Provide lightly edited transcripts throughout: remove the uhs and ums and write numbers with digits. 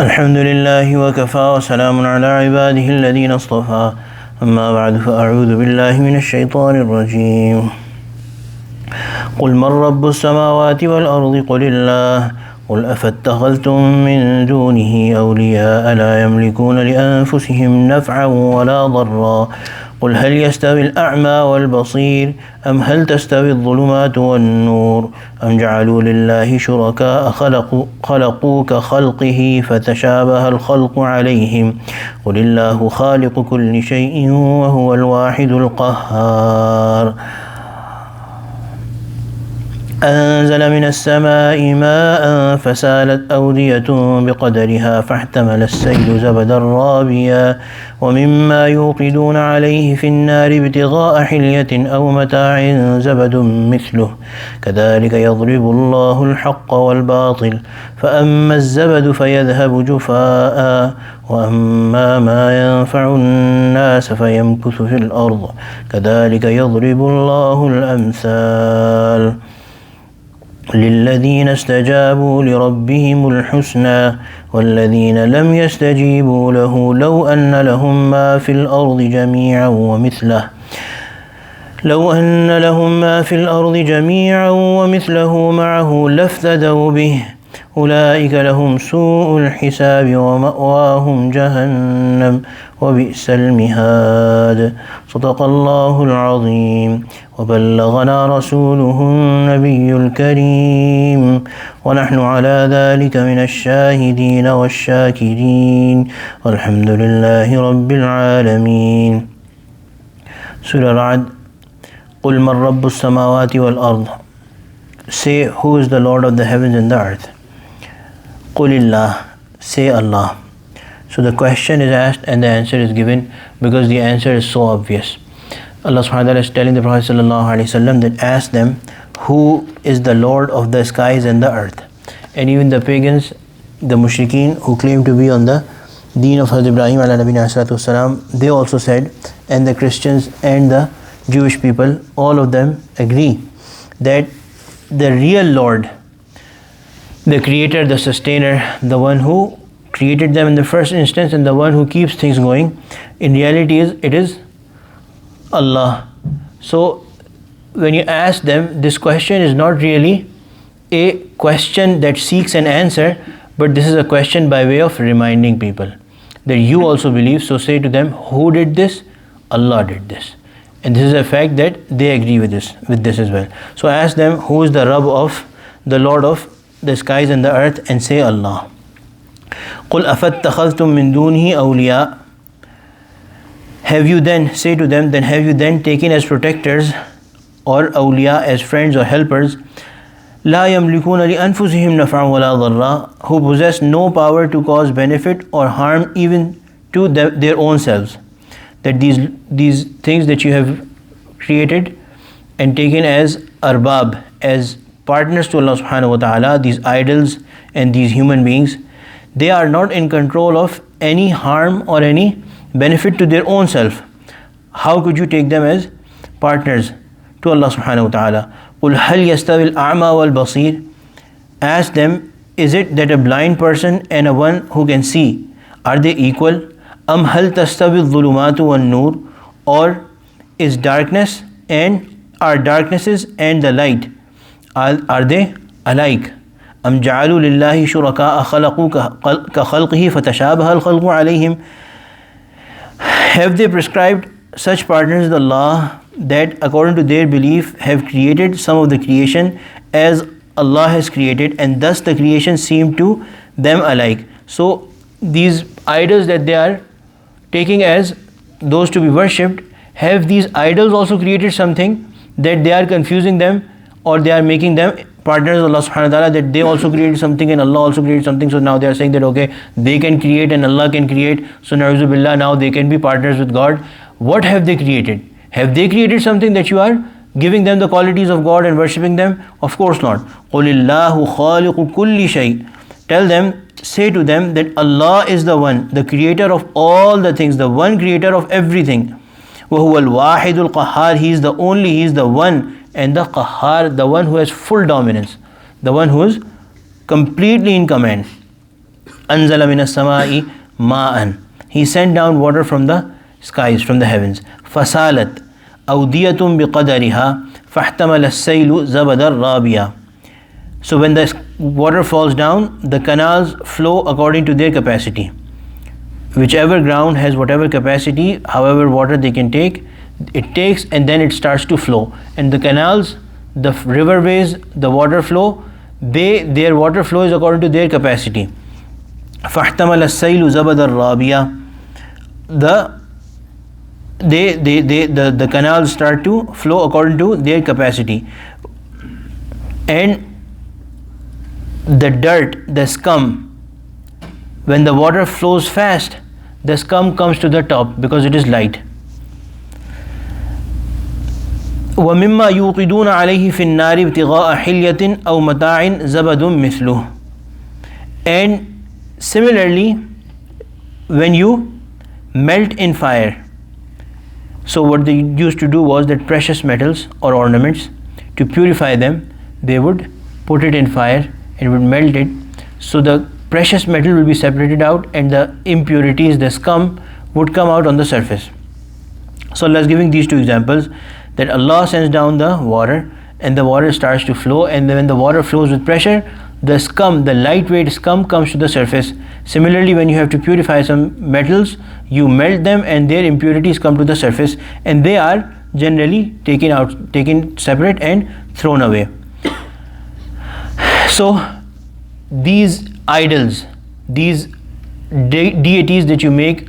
الحمد لله وكفى وسلام على عباده الذين اصطفى أما بعد فأعوذ بالله من الشيطان الرجيم قل من رب السماوات والأرض قل الله قل أفاتخذتم من دونه أولياء لا يملكون لأنفسهم نفعا ولا ضرا قل هل يستوي الأعمى والبصير أم هل تستوي الظلمات والنور أم جعلوا لله شركاء خلقوا كخلقه فتشابه الخلق عليهم قل الله خالق كل شيء وهو الواحد القهار أنزل من السماء ماء فسالت أودية بقدرها فاحتمل السيل زبدا رابيا ومما يوقدون عليه في النار ابتغاء حلية أو متاع زبد مثله كذلك يضرب الله الحق والباطل فأما الزبد فيذهب جفاء وأما ما ينفع الناس فيمكث في الأرض كذلك يضرب الله الأمثال للذين استجابوا لربهم الحسنى والذين لم يستجيبوا له لو أن لهم ما في الأرض جميعا ومثله معه لافتدوا به أولئك لهم سوء الحساب ومأواهم جهنم وبئس المهاد صدق الله العظيم وبلغنا رسوله النبي الكريم ونحن على ذلك من الشاهدين والشاكرين والحمد لله رب العالمين. Surah Ra'd. قل من رب السماوات والأرض. Say, who is the Lord of the heavens and the earth? قل الله. Say Allah. So the question is asked and the answer is given because the answer is so obvious. Allah subhanahu wa ta'ala is telling the Prophet sallallahu alaihi wasallam that ask them who is the Lord of the skies and the earth. And even the pagans, the mushrikeen who claim to be on the deen of Hazrat Ibrahim ala nabiyina salatu wasalam, they also said, and the Christians and the Jewish people, all of them agree that the real Lord, the creator, the sustainer, the one who created them in the first instance and the one who keeps things going, in reality it is Allah. So when you ask them, this question is not really a question that seeks an answer, but this is a question by way of reminding people that you also believe. So say to them, who did this? Allah did this. And this is a fact that they agree with this as well. So ask them, who is the Rabb of, the Lord of the skies and the earth, and say Allah. قُلْ أَفَاتَّخَذْتُم مِّن دُونِهِ أَوْلِيَاءَ. Have you then, say to them, then have you then taken as protectors or awliya, as friends or helpers, لَا يَمْلِكُونَ لِأَنفُسِهِمْ نَفْعًا وَلَا ضَرًّا, who possess no power to cause benefit or harm even to their own selves. That these things that you have created and taken as arbab, as partners to Allah subhanahu wa ta'ala, these idols and these human beings, they are not in control of any harm or any benefit to their own self. How could you take them as partners to Allah subhanahu wa ta'ala? قُلْ هَلْ يَسْتَوِي الْأَعْمَى وَالْبَصِيرُ. Ask them, is it that a blind person and a one who can see, are they equal? أَمْ هَلْ تَسْتَوِي الظُّلُمَاتُ وَالنُّورُ. Or is darkness and are darknesses and the light, are they alike? أَمْ جَعَلُوا لِلَّهِ شُرَكَاءَ خَلَقُوا كَخَلْقِهِ فَتَشَابَهَ الْخَلْقُ عَلَيْهِمْ. Have they prescribed such partners with Allah that according to their belief have created some of the creation as Allah has created, and thus the creation seemed to them alike. So these idols that they are taking as those to be worshipped, have these idols also created something that they are confusing them, or they are making them partners of Allah subhanahu wa ta'ala, that they also created something and Allah also created something? So now they are saying that okay, they can create and Allah can create, so na'udzu billah, now they can be partners with God. What have they created? Have they created something that you are giving them the qualities of God and worshipping them? Of course not. قُلِ اللَّهُ خَالِقُ كُلِّ شَيْءٍ. Tell them, say to them that Allah is the one, the creator of all the things, the one creator of everything. وَهُوَ الْوَاحِدُ الْقَهَّارُ. He is the only, He is the one and the Qahhar, the one who has full dominance, the one who is completely in command. أنزل من السماء ماء. He sent down water from the skies, from the heavens. فسالت أودية بقدرها فاحتمل السيل زبد الرابية. So when the water falls down, the canals flow according to their capacity. Whichever ground has whatever capacity, however water they can take, it takes, and then it starts to flow. And the canals, the riverways, the water flow, their water flow is according to their capacity. فاحتمل السيل زبد الرابية. The canals start to flow according to their capacity, and the dirt, the scum, when the water flows fast, the scum comes to the top because it is light. وَمِمَّا يُوقِدُونَ عَلَيْهِ فِي النَّارِ ابْتِغَاءَ حِلْيَةٍ أَوْ مَتَاعٍ زَبَدٌ مِثْلُهُ. And similarly, when you melt in fire, so what they used to do was that precious metals or ornaments, to purify them, they would put it in fire and would melt it, so the precious metal will be separated out and the impurities, the scum, would come out on the surface. So Allah is giving these two examples, that Allah sends down the water and the water starts to flow, and then when the water flows with pressure, the scum, the lightweight scum, comes to the surface. Similarly, when you have to purify some metals, you melt them and their impurities come to the surface, and they are generally taken separate and thrown away. So these idols, these deities that you make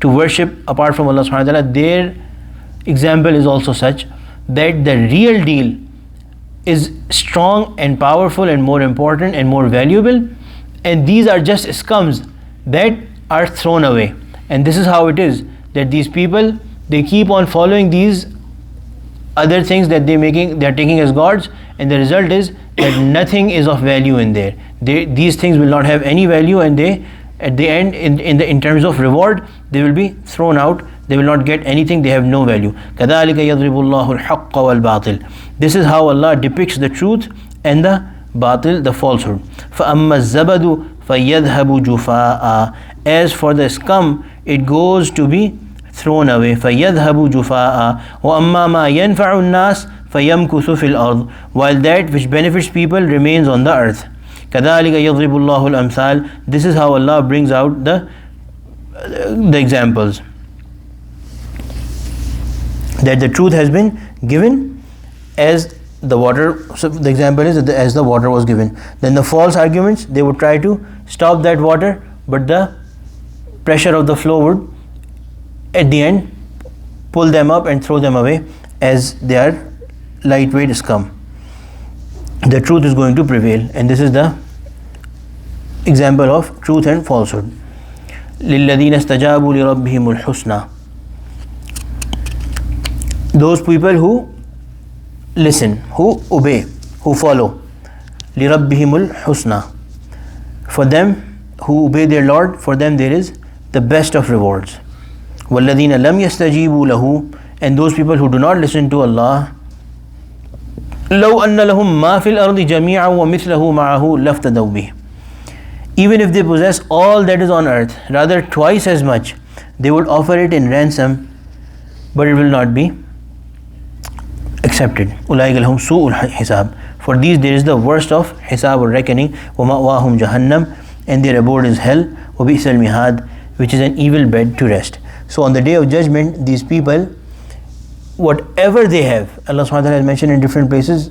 to worship apart from Allah subhanahu wa ta'ala, their example is also such that the real deal is strong and powerful and more important and more valuable, and these are just scums that are thrown away. And this is how it is, that these people, they keep on following these other things that they are taking as gods, and the result is that nothing is of value in there. These things will not have any value, and they, at the end, in terms of reward, they will be thrown out. They will not get anything, they have no value. كَذَلِكَ يَضْرِبُ اللَّهُ الْحَقَّ وَالْبَاطِلِ. This is how Allah depicts the truth and the batil, the falsehood. فَأَمَّا الزَّبَدُ فَيَذْهَبُ جُفَاءً. As for the scum, it goes to be thrown away. فَيَذْهَبُ جُفَاءً. وَأَمَّا مَا يَنْفَعُ النَّاسِ فَيَمْكُثُ فِي الْأَرْضِ. While that which benefits people remains on the earth. كَذَلِكَ يَضْرِبُ اللَّهُ الْأَمْثَالِ. This is how Allah brings out the examples, that the truth has been given as the water. So the example is that as the water was given. Then the false arguments, they would try to stop that water, but the pressure of the flow would at the end pull them up and throw them away as they are lightweight scum. The truth is going to prevail, and this is the example of truth and falsehood. لِلَّذِينَ اسْتَجَابُوا لِرَبِّهِمُ الْحُسْنَى. Those people who listen, who obey, who follow. لِرَبِّهِمُ الْحُسْنَى. For them who obey their Lord, for them there is the best of rewards. وَالَّذِينَ لَمْ يَسْتَجِيبُوا لَهُ. And those people who do not listen to Allah, لَوْ أَنَّ لَهُمْ مَا فِي الْأَرْضِ جَمِيعًا وَمِثْلَهُ مَعَهُ لَافْتَدَوْا بِهِ. Even if they possess all that is on earth, rather twice as much, they would offer it in ransom, but it will not be accepted. أُولَٰئِكَ لَهُمْ سُوءُ الْحِسَابِ. For these there is the worst of hisab or reckoning. وَمَأْوَاهُمْ جَهَنَّمْ. And their abode is hell. وَبِئْسَ الْمِهَادِ. Which is an evil bed to rest. So on the day of judgment, these people, whatever they have, Allah subhanahu wa ta'ala has mentioned in different places,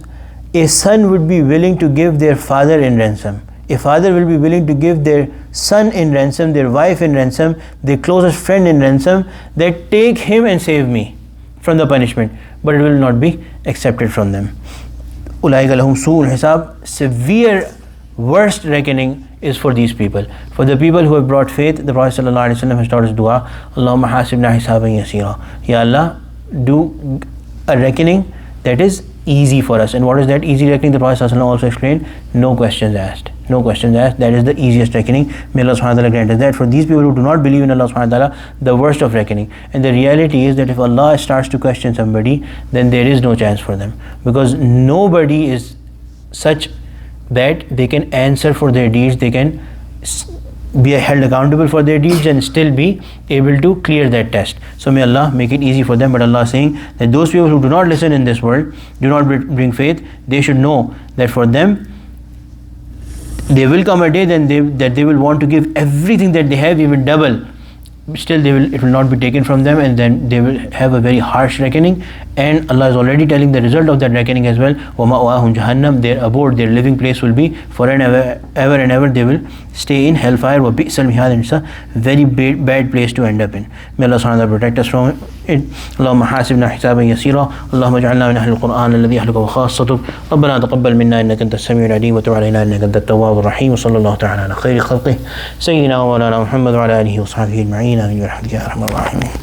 a son would be willing to give their father in ransom. A father will be willing to give their son in ransom, their wife in ransom, their closest friend in ransom, that take him and save me from the punishment, but it will not be accepted from them. أُولَٰئِكَ لَهُمْ سُوءُ الْحِسَابِ. Severe, worst reckoning is for these people. For the people who have brought faith, the Prophet ﷺ has taught us dua, Allahumma hasibna hisaban yasira. Ya Allah, do a reckoning that is easy for us. And what is that easy reckoning? The Prophet ﷺ also explained, no questions asked. No questions asked. That is the easiest reckoning. May Allah subhanahu wa ta'ala grant us that. For these people who do not believe in Allah subhanahu wa ta'ala, the worst of reckoning. And the reality is that if Allah starts to question somebody, then there is no chance for them. Because nobody is such that they can answer for their deeds, they can be held accountable for their deeds and still be able to clear that test. So may Allah make it easy for them. But Allah is saying that those people who do not listen in this world, do not bring faith, they should know that for them there will come a day that they will want to give everything that they have, even double. Still it will not be taken from them, and then they will have a very harsh reckoning. And Allah is already telling the result of that reckoning as well. وَمَأْوَاهُمْ جَهَنَّمْ, their abode, their living place will be forever and ever they will stay in hellfire. وَبِئْسَ الْمِهَادُ, and it's a very bad place to end up in. May Allah subhanahu wa ta'ala protect us from it. اللهم حاسبنا حسابا يسيرا اللهم اجعلنا من أهل القرآن الذي أهلك وخاصته ربنا تقبل منا إنك أنت السميع العليم وتب علينا إنك أنت التواب الرحيم وصلى الله تعالى على خير خلقه سيدنا ومولانا محمد وعلى آله وصحبه أجمعين آمين برحمتك يا أرحم الراحمين.